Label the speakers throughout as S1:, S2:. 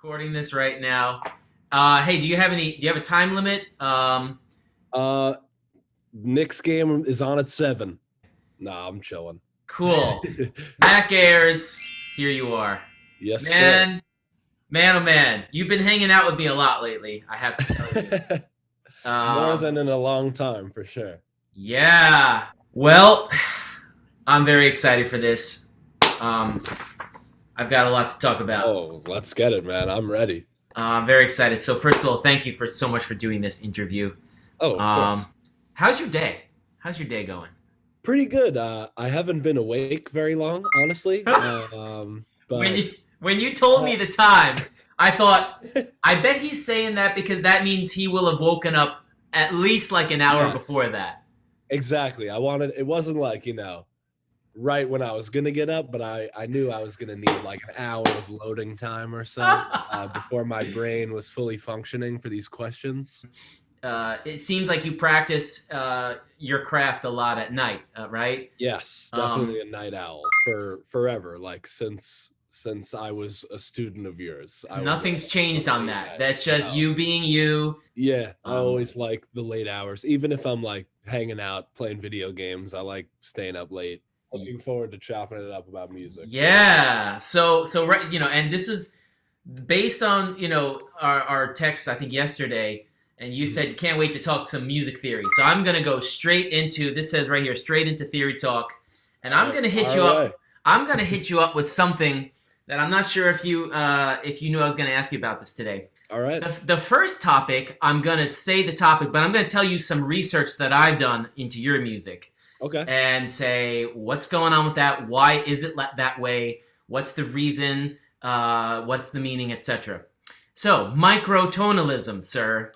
S1: Recording this right now. Hey, do you have a time limit?
S2: Uh, Knicks game is on at 7. Nah, I'm chilling.
S1: Cool. Mac Ayres, here you are.
S2: Yes, sir.
S1: Man, man, oh man, you've been hanging out with me a lot lately, I have to tell you.
S2: More
S1: Um,
S2: than in a long time, for sure.
S1: yeah. Well, I'm very excited for this. Um, I've got a lot to talk about.
S2: Oh, let's get it, man. I'm ready.
S1: I'm very excited. So first of all, thank you for so much for doing this interview.
S2: Oh, of
S1: Um,
S2: course.
S1: how's your day? How's your day going?
S2: Pretty good. I haven't been awake very long, honestly.
S1: when
S2: But
S1: you when you told
S2: uh,
S1: me the time, I thought, I bet he's saying that because that means he will have woken up at least like an hour
S2: yes,
S1: before that.
S2: exactly. It wasn't like, right when I was gonna get up, but I knew I was gonna need like an hour of loading time or so before my brain was fully functioning for these questions.
S1: It seems like you practice your craft a lot at night, right?
S2: Yes,
S1: Um,
S2: definitely a night owl for forever. Like since I was a student of yours, I was
S1: Nothing's changed
S2: a
S1: on
S2: late
S1: that.
S2: night
S1: That's
S2: owl.
S1: just
S2: No,
S1: you being you.
S2: yeah, I
S1: Um,
S2: always like the late hours, even if I'm like hanging out playing video games. I like staying up late. Looking forward to chopping it up about music.
S1: yeah. So right, and this was based on our text I think yesterday, and you said
S2: Mhm.
S1: you can't wait to talk some music theory. So I'm gonna go straight into this. Says right here, straight into theory talk, and
S2: All
S1: I'm
S2: right,
S1: gonna hit
S2: fire
S1: you up.
S2: away.
S1: I'm gonna hit you up with something that I'm not sure if you knew I was gonna ask you about this today.
S2: All right.
S1: The first topic, I'm gonna say the topic, but I'm gonna tell you some research that I've done into your music
S2: Okay.
S1: and say what's going on with that. Why is it that way? What's the reason? What's the meaning, etc. So microtonalism, sir.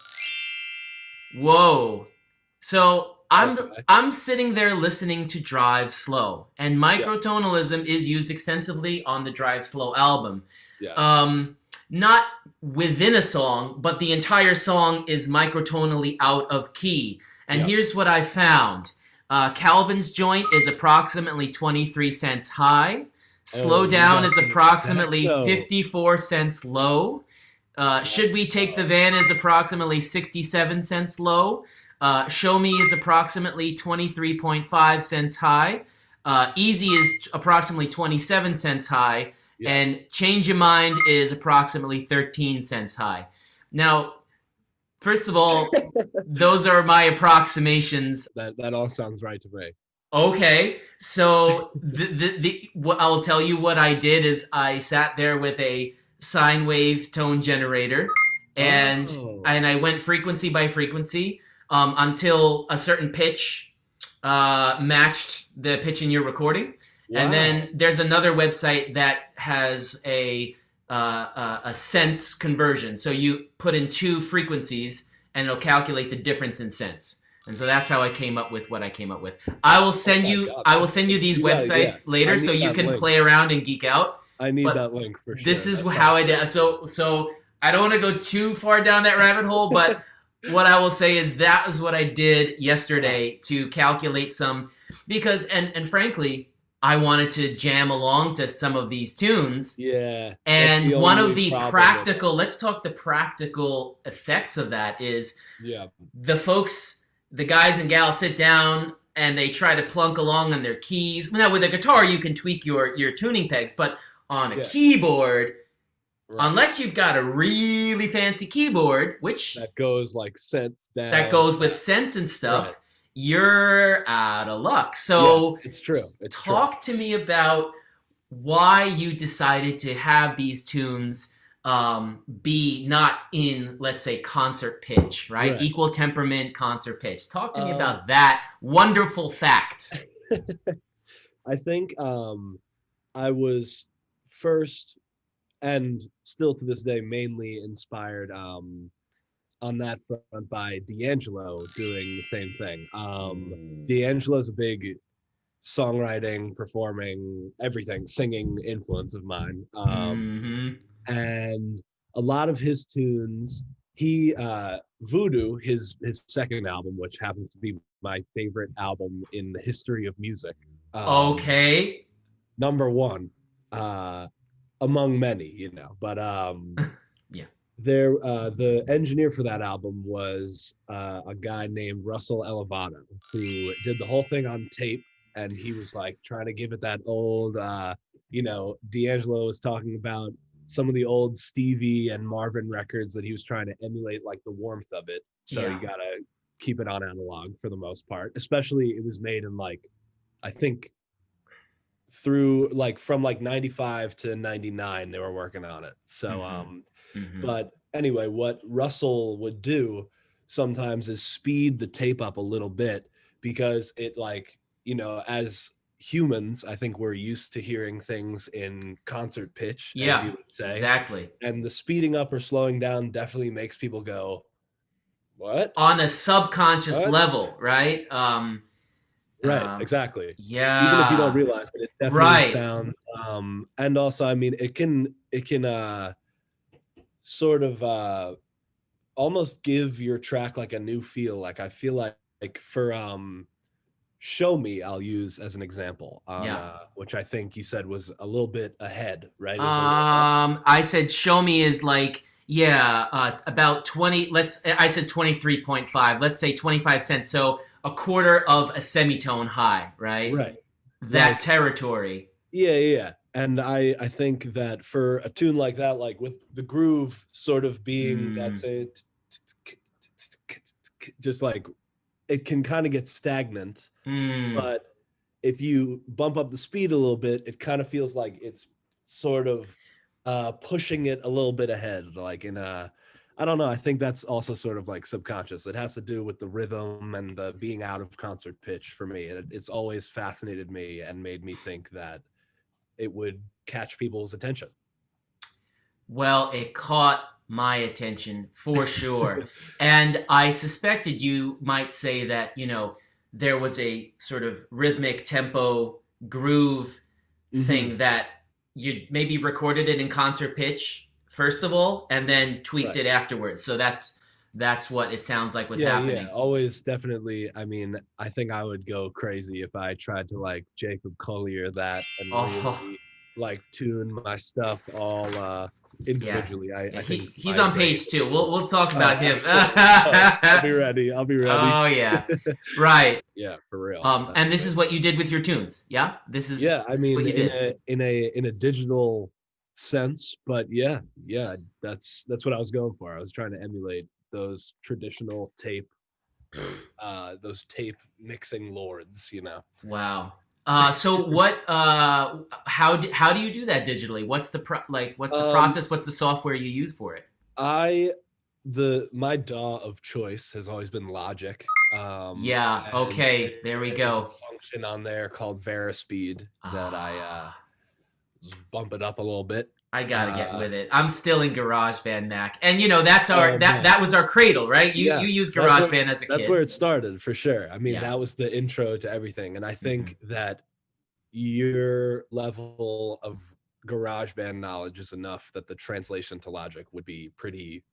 S1: Whoa. So
S2: Okay.
S1: I'm sitting there listening to Drive Slow, and
S2: Yeah.
S1: microtonalism is used extensively on the Drive Slow album.
S2: Yes.
S1: Um, Not within a song, but the entire song is microtonally out of key. And
S2: Yep.
S1: here's what I found. Calvin's joint is approximately 23 cents high. Slow
S2: Oh, you
S1: down
S2: got
S1: is
S2: the
S1: approximately
S2: exacto.
S1: 54 cents low. Should we take the
S2: Wow.
S1: van is approximately 67 cents low. Show me is approximately 23.5 cents high. Easy is approximately 27 cents high.
S2: Yes.
S1: And change your mind is approximately 13 cents high. Now, first of all, those are my approximations.
S2: That all sounds right to me.
S1: Okay, so what I'll tell you what I did is I sat there with a sine wave tone generator, and
S2: Oh,
S1: and I went frequency by frequency until a certain pitch matched the pitch in your recording, and then
S2: wow.
S1: there's another website that has a sense conversion. So you put in two frequencies, and it'll calculate the difference in cents. And so that's how I came up with what I came up with. I will
S2: Oh
S1: send
S2: my
S1: you
S2: God.
S1: I will send you these
S2: You got it. Yeah.
S1: websites
S2: I
S1: later so
S2: need
S1: you
S2: that
S1: can
S2: link.
S1: play around and geek out.
S2: I need
S1: But
S2: that link for
S1: this
S2: sure.
S1: is
S2: That
S1: how
S2: sounds
S1: I did.
S2: great.
S1: So I don't want to go too far down that rabbit hole, but what I will say is that was what I did
S2: Wow.
S1: yesterday to calculate some, because and frankly, I wanted to jam along to some of these tunes.
S2: Yeah. That's the
S1: And one of
S2: only
S1: the
S2: problem with it.
S1: let's talk the practical effects of that is
S2: Yeah.
S1: the guys and gals sit down and they try to plunk along on their keys. Now with a guitar, you can tweak your tuning pegs, but on a
S2: Yeah.
S1: keyboard,
S2: Right.
S1: unless you've got a really fancy keyboard, which
S2: That goes like cents
S1: that
S2: down.
S1: goes with sense and
S2: Right.
S1: stuff, you're out of luck.
S2: Yeah.
S1: So
S2: It's true. It's true.
S1: talk to me about why you decided to have these tunes be not in, let's say, concert pitch, right?
S2: Right.
S1: Equal temperament concert pitch. Talk to me
S2: Um,
S1: about that wonderful fact.
S2: I think I was first and still to this day mainly inspired on that front by D'Angelo doing the same thing. D'Angelo's a big songwriting, performing, everything, singing influence of mine.
S1: Mm-hmm.
S2: And a lot of his tunes, he Voodoo, his second album, which happens to be my favorite album in the history of music. Um,
S1: Okay.
S2: Number one, among many, but
S1: Yeah.
S2: The engineer for that album was a guy named Russell Elevado, who did the whole thing on tape, and he was like trying to give it that old, D'Angelo was talking about some of the old Stevie and Marvin records that he was trying to emulate, like the warmth of it. So
S1: Yeah.
S2: you gotta keep it on analog for the most part. Especially it was made in like, I think through like from like 95 to 99 they were working on it. So
S1: Hmm.
S2: but anyway, what Russell would do sometimes is speed the tape up a little bit, because it, like, as humans, I think we're used to hearing things in concert pitch, as
S1: Yeah,
S2: you would say.
S1: exactly.
S2: And the speeding up or slowing down definitely makes people go, what?
S1: On a subconscious
S2: What?
S1: level, right?
S2: Right,
S1: Um,
S2: exactly. Even if you don't
S1: yeah,
S2: realize it, it definitely
S1: right.
S2: sounds and also, I mean, it can sort of almost give your track like a new feel. Like I feel like for Show Me, I'll use as an example on
S1: Yeah.
S2: which I think you said was a little bit ahead, right? It was a little ahead.
S1: I said show me is like, yeah, about 20. I said 23.5. Let's say 25 cents. So a quarter of a semitone high, right?
S2: Right.
S1: That
S2: Like,
S1: territory.
S2: yeah. And I think that for a tune like that, like with the groove sort of being
S1: Mm,
S2: that's it, just like it can kind of get stagnant.
S1: mm.
S2: But if you bump up the speed a little bit, it kind of feels like it's sort of pushing it a little bit ahead. Like in a, I don't know. I think that's also sort of like subconscious. It has to do with the rhythm and the being out of concert pitch for me. And it's always fascinated me and made me think that it would catch people's attention.
S1: Well, it caught my attention for sure. And I suspected you might say that, there was a sort of rhythmic tempo groove
S2: Mm-hmm.
S1: thing that you maybe recorded it in concert pitch first of all and then tweaked
S2: Right.
S1: it afterwards. So that's what it sounds like was
S2: Yeah.
S1: happening.
S2: Always, definitely. I mean, I think I would go crazy if I tried to like Jacob Collier that and
S1: Oh,
S2: really like tune my stuff all
S1: yeah.
S2: individually.
S1: Yeah,
S2: I think
S1: he's
S2: my
S1: on
S2: brain
S1: page
S2: would
S1: 2. We'll talk
S2: oh,
S1: about him.
S2: excellent. Oh, I'll be ready. I'll be ready.
S1: Oh yeah. Right.
S2: Yeah, for real. That'd
S1: And
S2: be
S1: this
S2: great.
S1: is what you did with your tunes. Yeah? This is
S2: Yeah, I
S1: this is what
S2: mean,
S1: you
S2: in
S1: did.
S2: a digital sense, but yeah, that's what I was going for. I was trying to emulate those traditional tape, those tape mixing lords.
S1: Wow. So what how do you do that digitally? What's the
S2: Um,
S1: process? What's the software you use for it?
S2: I my DAW of choice has always been Logic.
S1: Yeah,
S2: And
S1: okay. There we
S2: there's a
S1: go.
S2: function on there called Verispeed that I
S1: Ah,
S2: bump it up a little bit.
S1: I got to get
S2: Uh,
S1: with it. I'm still in GarageBand Mac. And that's our
S2: oh
S1: that
S2: man,
S1: that was our cradle, right? You
S2: yes,
S1: used GarageBand as a
S2: that's where
S1: kid.
S2: it started for sure. I mean,
S1: Yeah.
S2: that was the intro to everything, and I
S1: Hmm.
S2: think that your level of GarageBand knowledge is enough that the translation to Logic would be pretty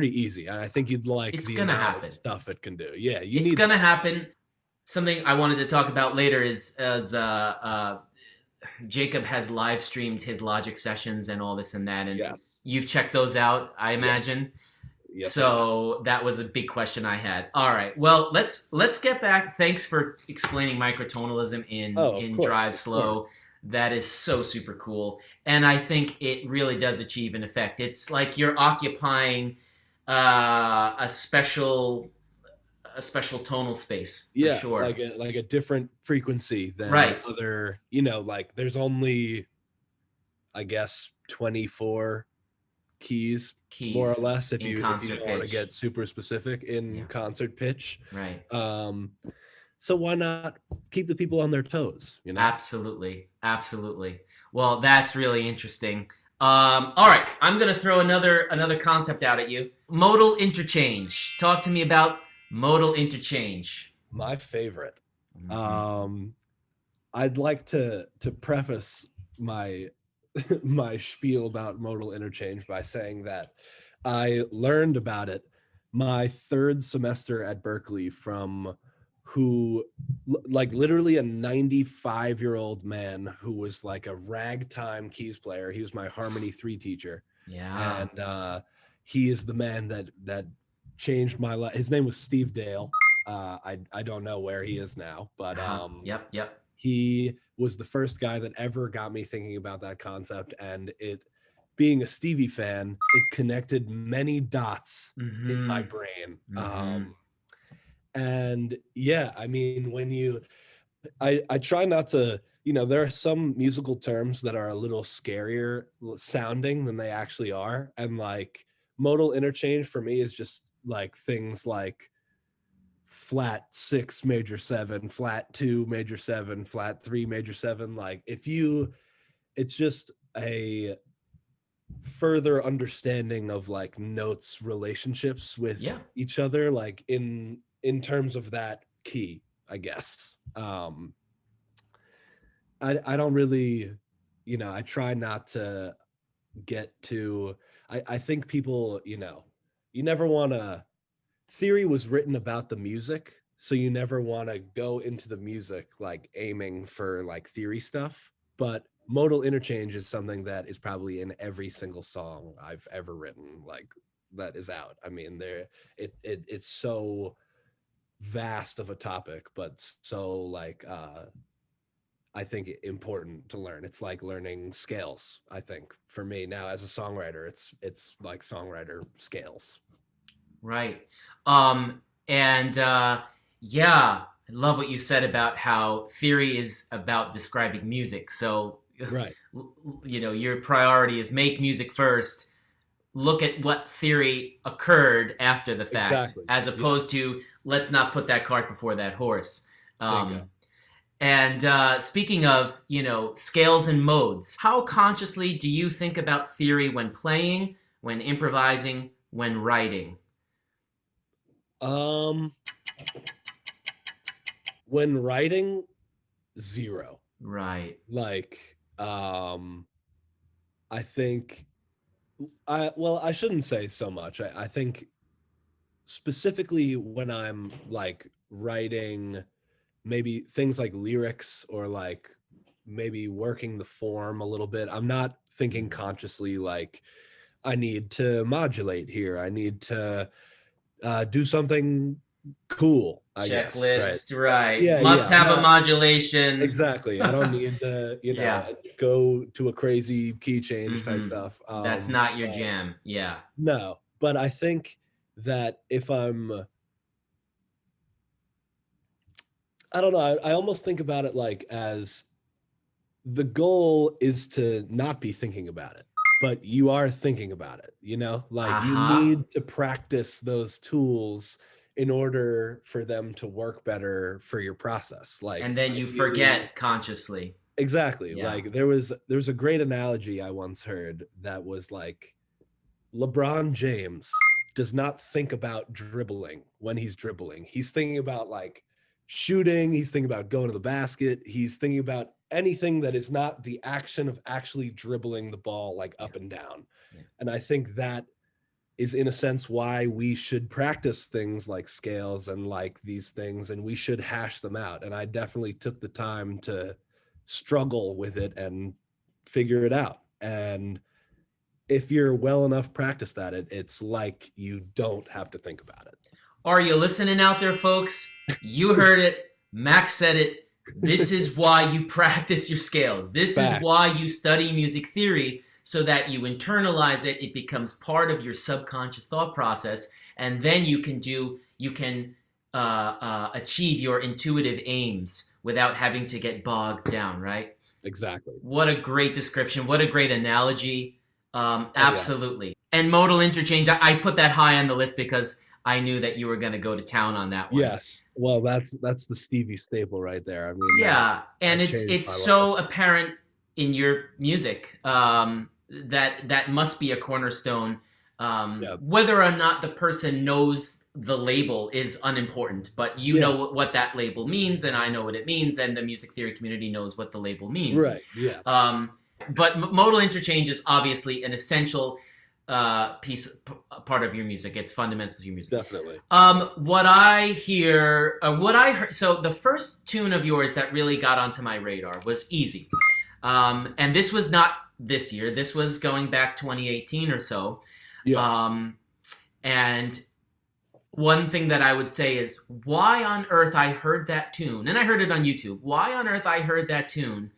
S2: easy. And I think you'd like
S1: It's
S2: the
S1: going to
S2: amount of
S1: happen.
S2: stuff it can do. Yeah, you
S1: It's
S2: need
S1: going to
S2: that.
S1: happen. Something I wanted to talk about later is as Jacob has live streamed his Logic sessions and all this and that, and
S2: Yes.
S1: you've checked those out, I
S2: Yes.
S1: imagine.
S2: Yes, I have.
S1: So that was a big question I had. All right, well let's get back. Thanks for explaining microtonalism in
S2: Oh, of
S1: in
S2: course,
S1: Drive
S2: of
S1: Slow.
S2: course.
S1: That is so super cool, and I think it really does achieve an effect. It's like you're occupying a special tonal space for
S2: Yeah,
S1: sure.
S2: like a different frequency than
S1: Right,
S2: other, like there's only, I guess, 24 keys more or
S1: keys
S2: less if
S1: in
S2: you
S1: concert
S2: don't want to
S1: pitch.
S2: get super specific in
S1: Yeah,
S2: concert pitch.
S1: right.
S2: Um so why not keep the people on their toes?
S1: Absolutely. Absolutely. Well, that's really interesting. All right, I'm gonna throw another concept out at you. Modal interchange. Talk to me about modal interchange.
S2: My favorite.
S1: Mm-hmm.
S2: Um I'd like to preface my my spiel about modal interchange by saying that I learned about it my third semester at Berkeley from who like literally a 95-year-old man who was like a ragtime keys player. He was my Harmony 3 teacher.
S1: Yeah.
S2: And he is the man that changed my life. His name was Steve Dale. I don't know where he is now, but
S1: Yep, yep.
S2: he was the first guy that ever got me thinking about that concept, and it, being a Stevie fan, it connected many dots in my
S1: Mm-hmm.
S2: brain.
S1: Mm-hmm.
S2: And yeah, I mean, when you, I try not to, there are some musical terms that are a little scarier sounding than they actually are. And like modal interchange for me is just like things like flat 6 major 7, flat 2 major 7, flat 3 major 7. Like it's just a further understanding of like notes relationships with
S1: Yeah.
S2: each other, like in terms of that key, I guess. I don't really, I try not to get to, I think people, you never want to, theory was written about the music, so you never want to go into the music like aiming for like theory stuff. But modal interchange is something that is probably in every single song I've ever written, like that is out. I mean, it's so vast of a topic, but so like I think important to learn. It's like learning scales. I think for me now as a songwriter, it's like songwriter scales.
S1: Right. And yeah, I love what you said about how theory is about describing music. So,
S2: Right.
S1: your priority is make music first, look at what theory occurred after the fact,
S2: Exactly.
S1: as
S2: Yeah.
S1: opposed to let's not put that cart before that horse.
S2: Bingo.
S1: And speaking of, scales and modes, how consciously do you think about theory when playing, when improvising, when writing?
S2: Um, when writing, zero.
S1: Right.
S2: Like, I think I shouldn't say so much. I think specifically when I'm like writing maybe things like lyrics or like maybe working the form a little bit, I'm not thinking consciously like I need to modulate here. I need to do something cool, I guess. Right.
S1: Checklist, right.
S2: Yeah,
S1: Must
S2: yeah. I'm
S1: have a
S2: not
S1: modulation.
S2: exactly. I don't need to,
S1: Yeah.
S2: go to a crazy key change type
S1: Hmm.
S2: stuff.
S1: That's not your
S2: But
S1: jam. Yeah.
S2: no, but I think that if I don't know, I almost think about it like as the goal is to not be thinking about it, but you are thinking about it, like you
S1: Uh-huh.
S2: need to practice those tools in order for them to work better for your process. Like
S1: And then you
S2: ideally,
S1: forget consciously.
S2: exactly.
S1: Yeah.
S2: Like there was a great analogy I once heard that was like LeBron James does not think about dribbling when he's dribbling. He's thinking about like shooting, he's thinking about going to the basket, he's thinking about anything that is not the action of actually dribbling the ball like
S1: Yeah.
S2: up and down.
S1: Yeah.
S2: And I think that is in a sense why we should practice things like scales and like these things, and we should hash them out. And I definitely took the time to struggle with it and figure it out. And if you're well enough practiced at it, it's like you don't have to think about it.
S1: Are you listening out there, folks? You heard it. Max said it. This is why you practice your scales. This is
S2: Facts.
S1: why you study music theory, so that you internalize it. It becomes part of your subconscious thought process, and then you can achieve your intuitive aims without having to get bogged down. Right?
S2: Exactly.
S1: What a great description. What a great analogy.
S2: Oh, yeah.
S1: Absolutely. And modal interchange, I put that high on the list because I knew that you were going to go to town on that one.
S2: Yes. Well, that's the Stevie staple right there. I mean,
S1: Yeah, and
S2: that
S1: it's
S2: changed
S1: it's
S2: my
S1: so
S2: life.
S1: apparent in your music, that must be a cornerstone.
S2: Yeah.
S1: Whether or not the person knows the label is unimportant, but you
S2: Yeah.
S1: know what that label means, and I know what it means, and the music theory community knows what the label means.
S2: Right. Yeah.
S1: But modal interchange is obviously an essential part of your music. It's fundamental to your music.
S2: Definitely.
S1: What I hear, what I heard, so the first tune of yours that really got onto my radar was Easy. And this was not this year. This was going back 2018 or so.
S2: Yeah.
S1: And one thing that I would say is why on earth I heard that tune, and I heard it on YouTube, why on earth I heard that tune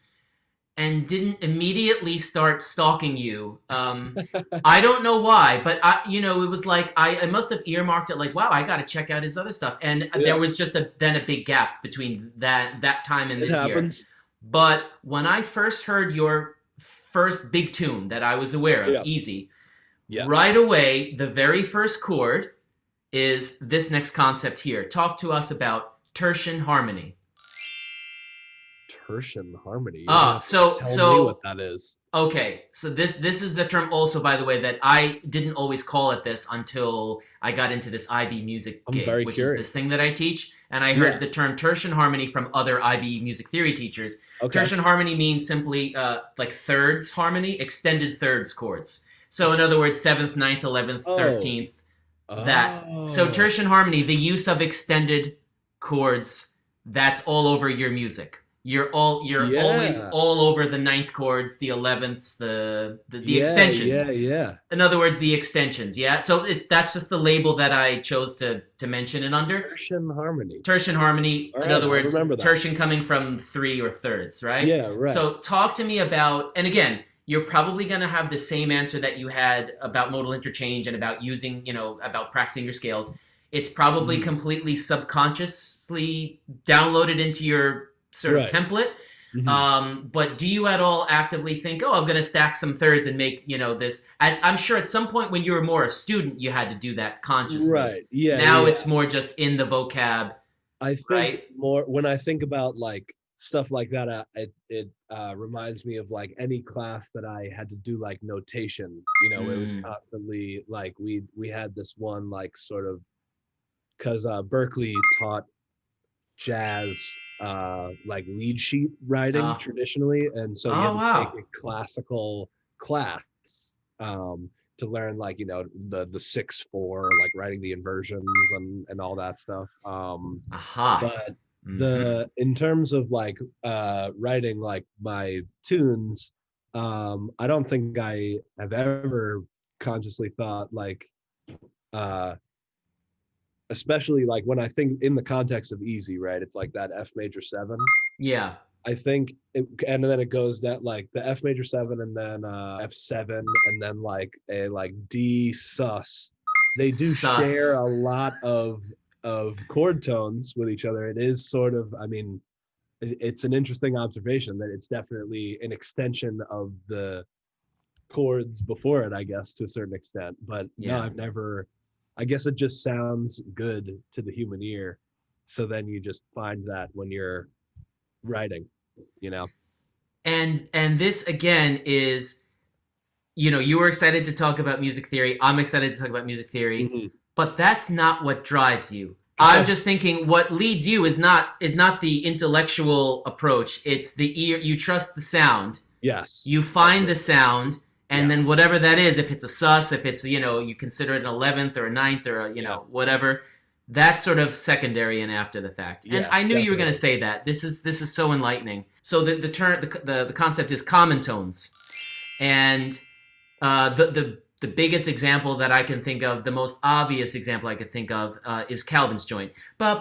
S1: and didn't immediately start stalking you. I don't know why, but it was like I must have earmarked it like, wow, I got to check out his other stuff. And
S2: Yeah.
S1: there was just then a big gap between that time and
S2: It
S1: this year.
S2: happens.
S1: But when I first heard your first big tune that I was aware of,
S2: Yeah.
S1: Easy,
S2: Yes.
S1: right away, the very first chord is this next concept here. Talk to us about tertian harmony.
S2: Tertian harmony.
S1: So
S2: tell me what that is.
S1: Okay, so this is a term also, by the way, that I didn't always call it this until I got into this IB music gig, which is this thing that I teach, and I heard the term tertian harmony from other IB music theory teachers. Okay. Tertian harmony means simply like thirds harmony, extended thirds chords. So in other words, 7th, 9th, 11th, 13th, that. So tertian harmony, the use of extended chords, that's all over your music. You're always all over the 9th chords, the 11ths, the extensions.
S2: Yeah.
S1: In other words, the extensions. Yeah. So that's just the label that I chose to mention it under.
S2: Tertian harmony.
S1: Tertian harmony. In other words, tertian coming from 3 or thirds, right?
S2: Yeah, right.
S1: So talk to me about, and again, you're probably going to have the same answer that you had about modal interchange and about using, about practicing your scales. It's probably completely subconsciously downloaded into your sort of template. But do you at all actively think, I'm going to stack some thirds and make, this? I'm sure at some point when you were more a student, you had to do that consciously.
S2: Right. Yeah.
S1: Now it's more just in the vocab.
S2: I think more when I think about like stuff like that, it reminds me of like any class that I had to do like notation. It was constantly like we had this one like sort of, because Berkeley taught jazz like lead sheet writing traditionally, and so you had to take a classical class to learn like the 6/4, like writing the inversions and all that stuff. But in terms of like writing like my tunes, I don't think I have ever consciously thought like especially like when I think in the context of Easy, right? It's like that F major 7.
S1: Yeah.
S2: I think, and then it goes that like the F major 7 and then F7 and then like a like D sus. They do share a lot of chord tones with each other. It is sort of, I mean, it's an interesting observation that it's definitely an extension of the chords before it, I guess, to a certain extent. But no, I've never. I guess it just sounds good to the human ear. So then you just find that when you're writing, And
S1: this again is, you were excited to talk about music theory. I'm excited to talk about music theory, but that's not what drives you. I'm just thinking what leads you is not the intellectual approach. It's the ear. You trust the sound.
S2: Yes.
S1: You find the sound. And then whatever that is, if it's a sus, if it's, you consider it an 11th or a 9th or a, whatever, that's sort of secondary and after the fact. And I knew you were going to say that. This is so enlightening. So the concept is common tones. And the biggest example that I can think of, the most obvious example I could think of is Calvin's joint. All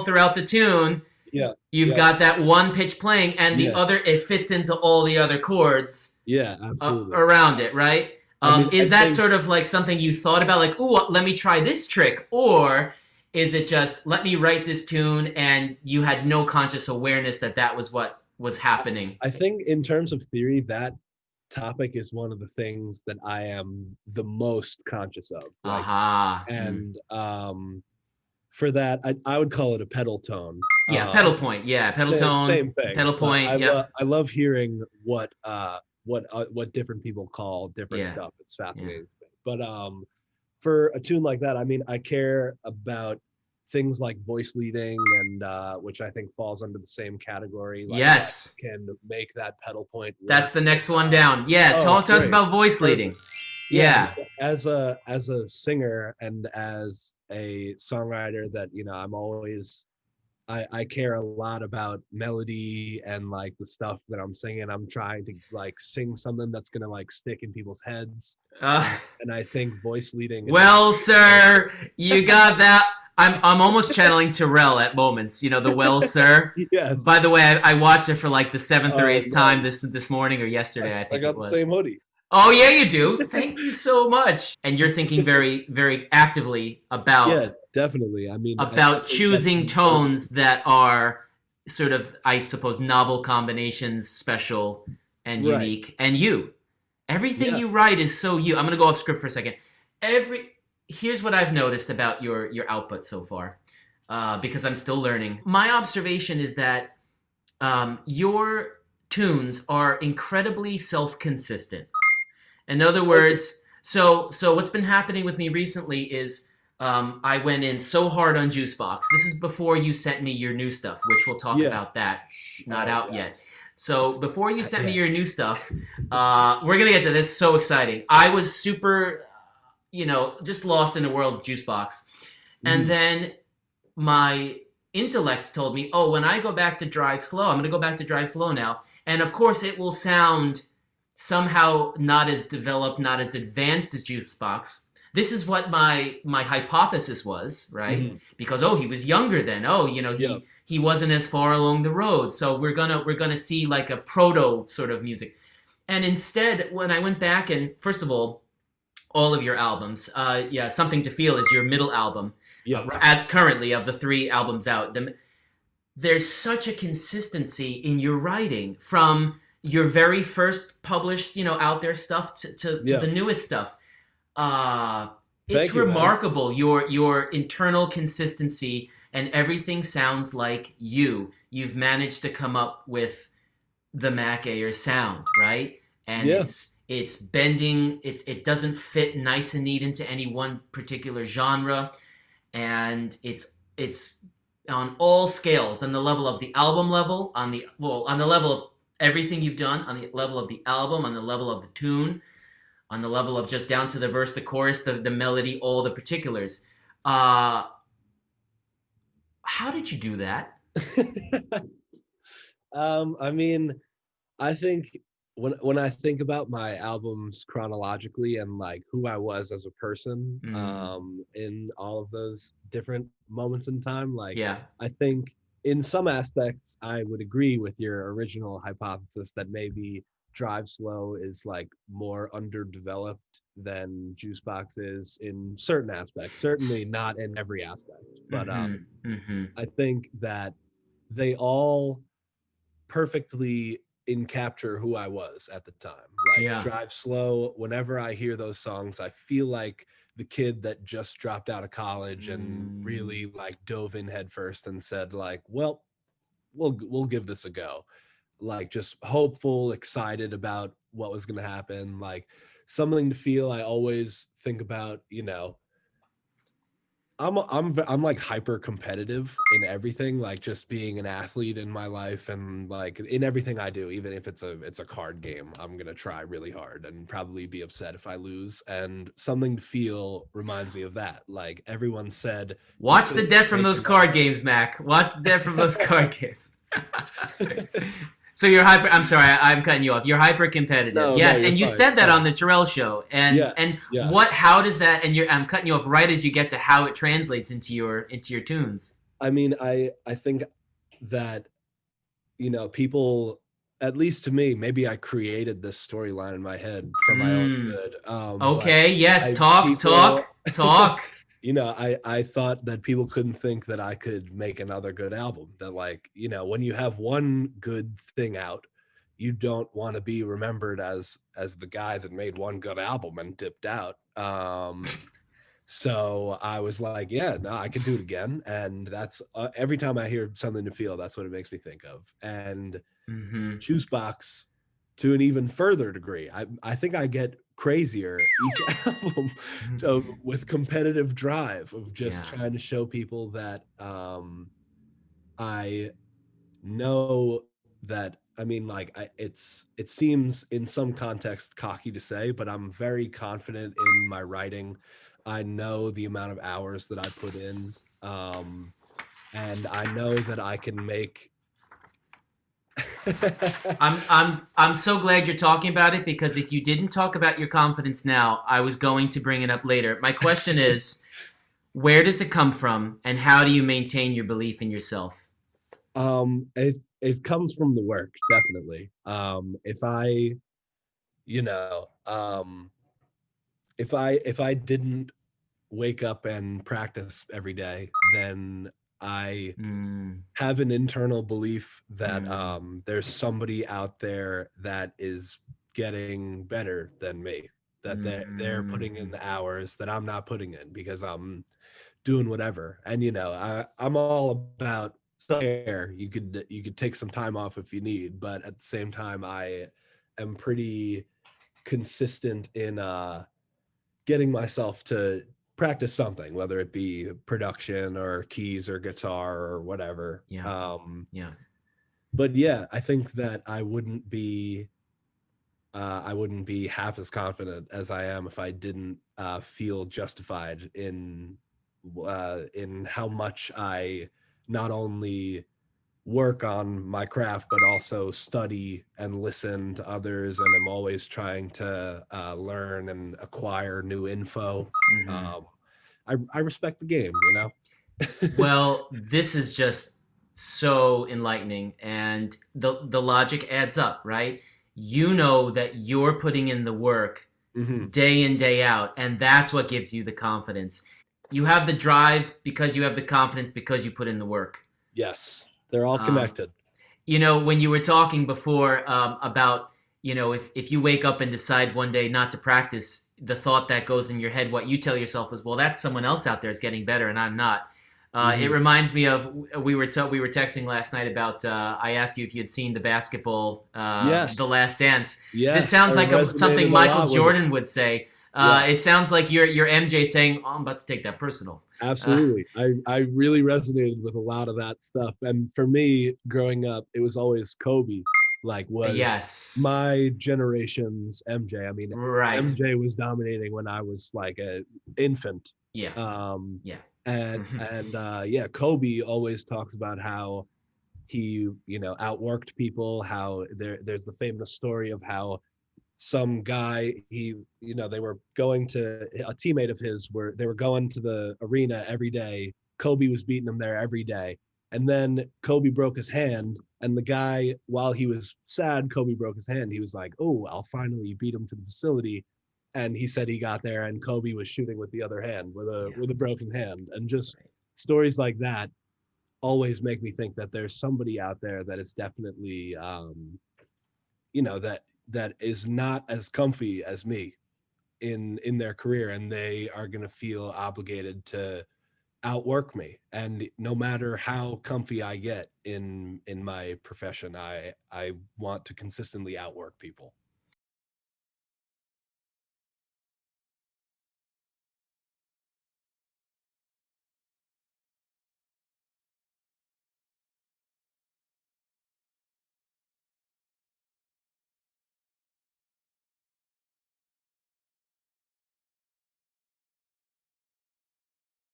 S1: throughout the tune.
S2: Yeah.
S1: You've got that one pitch playing, and the other, it fits into all the other chords.
S2: Yeah, absolutely.
S1: Around it, right? Is that sort of like something you thought about, like, let me try this trick? Or is it just, let me write this tune, and you had no conscious awareness that was what was happening?
S2: I think in terms of theory, that topic is one of the things that I am the most conscious of. And for that, I would call it a pedal tone.
S1: Yeah, pedal point. Yeah, pedal tone.
S2: Same thing.
S1: Pedal point.
S2: I love hearing what different people call different stuff. It's fascinating. But for a tune like that, I mean, I care about things like voice leading and which I think falls under the same category. Like can make that pedal point.
S1: That's the next one down. Yeah, talk to us about voice leading. Yeah.
S2: As a singer and as a songwriter that I'm always I care a lot about melody and like the stuff that I'm singing. I'm trying to like sing something that's gonna like stick in people's heads.
S1: Uh,
S2: And I think voice leading is a
S1: well,
S2: great
S1: sir, you got that. I'm almost channeling Terrell at moments. You know the well, sir.
S2: yes.
S1: By the way, I watched it for like the seventh or
S2: Oh
S1: eighth time
S2: man,
S1: this morning or yesterday. I
S2: I
S1: think it
S2: got the
S1: was.
S2: same hoodie.
S1: Oh yeah, you do. Thank you so much. And you're thinking very, very actively
S2: Yeah, definitely. I mean, I
S1: about
S2: think that's
S1: choosing
S2: important.
S1: tones that are sort of, I suppose, novel combinations, special and
S2: Right.
S1: unique. And you, everything
S2: Yeah.
S1: you write is so you. I'm gonna go off script for a second. Every Here's what I've noticed about your output so far, because I'm still learning. My observation is that your tunes are incredibly self-consistent. In other
S2: Okay.
S1: words, so what's been happening with me recently is I went in so hard on Juicebox. This is before you sent me your new stuff, which we'll talk
S2: Yeah.
S1: about that. Shh, not
S2: Oh
S1: out yet.
S2: yes.
S1: So before you sent me
S2: Yeah.
S1: your new stuff, we're gonna get to this. So exciting! I was super, just lost in the world of Juicebox, and
S2: Mhm.
S1: then my intellect told me, oh, when I go back to Drive Slow, I'm going to go back to Drive Slow now. And of course, it will sound somehow not as developed, not as advanced as Jukebox. This is what my hypothesis was, right?
S2: Mhm.
S1: Because oh, he was younger then. Oh,
S2: Yeah.
S1: he wasn't as far along the road. So we're gonna see like a proto sort of music. And instead, when I went back and first of all of your albums. Yeah, Something to Feel is your middle album,
S2: Yeah.
S1: as currently of the three albums out. There's such a consistency in your writing from your very first published, out there stuff to
S2: Yeah.
S1: the newest stuff. Uh, it's
S2: Thank you, man.
S1: remarkable your internal consistency and everything sounds like you. You've managed to come up with the Mac Air sound, right? And
S2: Yeah.
S1: it's bending. It doesn't fit nice and neat into any one particular genre, and it's on all scales, on the level of the album level, on the level of everything you've done, on the level of the album, on the level of the tune, on the level of just down to the verse, the chorus, the melody, all the particulars. Uh, how did you do that?
S2: I mean, I think when I think about my albums chronologically and like who I was as a person,
S1: Mm,
S2: in all of those different moments in time, like
S1: yeah.
S2: I think in some aspects I would agree with your original hypothesis that maybe Drive Slow is like more underdeveloped than Juicebox is in certain aspects. Certainly not in every aspect, but
S1: Mm-hmm. Mm-hmm.
S2: I think that they all perfectly in capture who I was at the time. Like
S1: Yeah.
S2: Drive Slow, whenever I hear those songs, I feel like the kid that just dropped out of college and
S1: Mm.
S2: really like dove in headfirst and said like, well, we'll give this a go. Like just hopeful, excited about what was going to happen, like something to feel. I always think about, I'm like hyper competitive in everything, like just being an athlete in my life and like in everything I do, even if it's a card game, I'm gonna try really hard and probably be upset if I lose. And Something to Feel reminds me of that. Like everyone said, you
S1: Watch the
S2: couldn't
S1: debt from
S2: make
S1: those
S2: another
S1: card games, Mac. Watch the debt from those card games. So you're hyper. I'm sorry, I'm cutting you off. You're hyper competitive.
S2: No, no,
S1: Yes,
S2: you're
S1: and you
S2: fine.
S1: said that on the Terrell show. And
S2: Yes,
S1: what?
S2: yes.
S1: How does that? And I'm cutting you off right as you get to how it translates into your tunes.
S2: I mean, I think that people, at least to me, maybe I created this storyline in my head for my own
S1: Mm.
S2: good. But
S1: Okay. Yes.
S2: I
S1: Talk.
S2: people
S1: Talk. Talk.
S2: I thought that people couldn't think that I could make another good album. That like, when you have one good thing out, you don't want to be remembered as the guy that made one good album and dipped out. So I was like, yeah, no, I could do it again. And that's every time I hear Something to Feel, that's what it makes me think of. And
S1: Mm-hmm.
S2: Juicebox, to an even further degree. I think I get crazier each album with competitive drive of just
S1: Yeah.
S2: trying to show people that I know that, I mean, like it seems in some context cocky to say, but I'm very confident in my writing. I know the amount of hours that I put in. Um, and I know that I can make.
S1: I'm so glad you're talking about it, because if you didn't talk about your confidence now, I was going to bring it up later. My question is, where does it come from, and how do you maintain your belief in yourself?
S2: It comes from the work, definitely. If I, you know, if I didn't wake up and practice every day, then I
S1: Mm,
S2: have an internal belief that
S1: mm,
S2: there's somebody out there that is getting better than me, that they're putting in
S1: mm,
S2: the hours that I'm not putting in because I'm doing whatever. And I'm all about self-care. You could take some time off if you need, but at the same time I am pretty consistent in getting myself to practice something, whether it be production or keys or guitar or whatever.
S1: yeah, yeah.
S2: But yeah, I think that I wouldn't be half as confident as I am if I didn't feel justified in how much I not only work on my craft but also study and listen to others, and I'm always trying to learn and acquire new info.
S1: Hmm.
S2: um, I respect the game.
S1: Well, this is just so enlightening, and the logic adds up, right? You know that you're putting in the work
S2: Hmm.
S1: day in, day out, and that's what gives you the confidence. You have the drive because you have the confidence because you put in the work.
S2: Yes, they're all
S1: Um,
S2: connected.
S1: when you were talking before, about, if you wake up and decide one day not to practice, the thought that goes in your head, what you tell yourself is, well, that's someone else out there is getting better and I'm not. It
S2: Hmm.
S1: reminds me of, we were texting last night about, I asked you if you had seen the basketball,
S2: Yes,
S1: The Last Dance. This
S2: yes, I
S1: sounds like something
S2: resonated a
S1: Michael
S2: lot with it.
S1: Jordan would say.
S2: Yeah.
S1: It sounds like you're MJ saying, oh, I'm about to take that personal. Uh,
S2: Absolutely. I really resonated with a lot of that stuff. And for me, growing up, it was always Kobe, like was
S1: yes.
S2: my generation's MJ. I mean,
S1: Right.
S2: MJ was dominating when I was like a infant.
S1: Yeah.
S2: Um
S1: Yeah.
S2: and yeah, Kobe always talks about how he, outworked people, how there's the famous story of how some guy, they were going to a teammate of his, where they were going to the arena every day. Kobe was beating him there every day, and then Kobe broke his hand, and the guy, while he was sad Kobe broke his hand, he was like, oh, I'll finally beat him to the facility. And he said he got there and Kobe was shooting with the other hand, with a
S1: Yeah.
S2: with a broken hand. And just
S1: Right.
S2: stories like that always make me think that there's somebody out there that is definitely that is not as comfy as me in their career, and they are going to feel obligated to outwork me. And no matter how comfy I get in my profession, I want to consistently outwork people.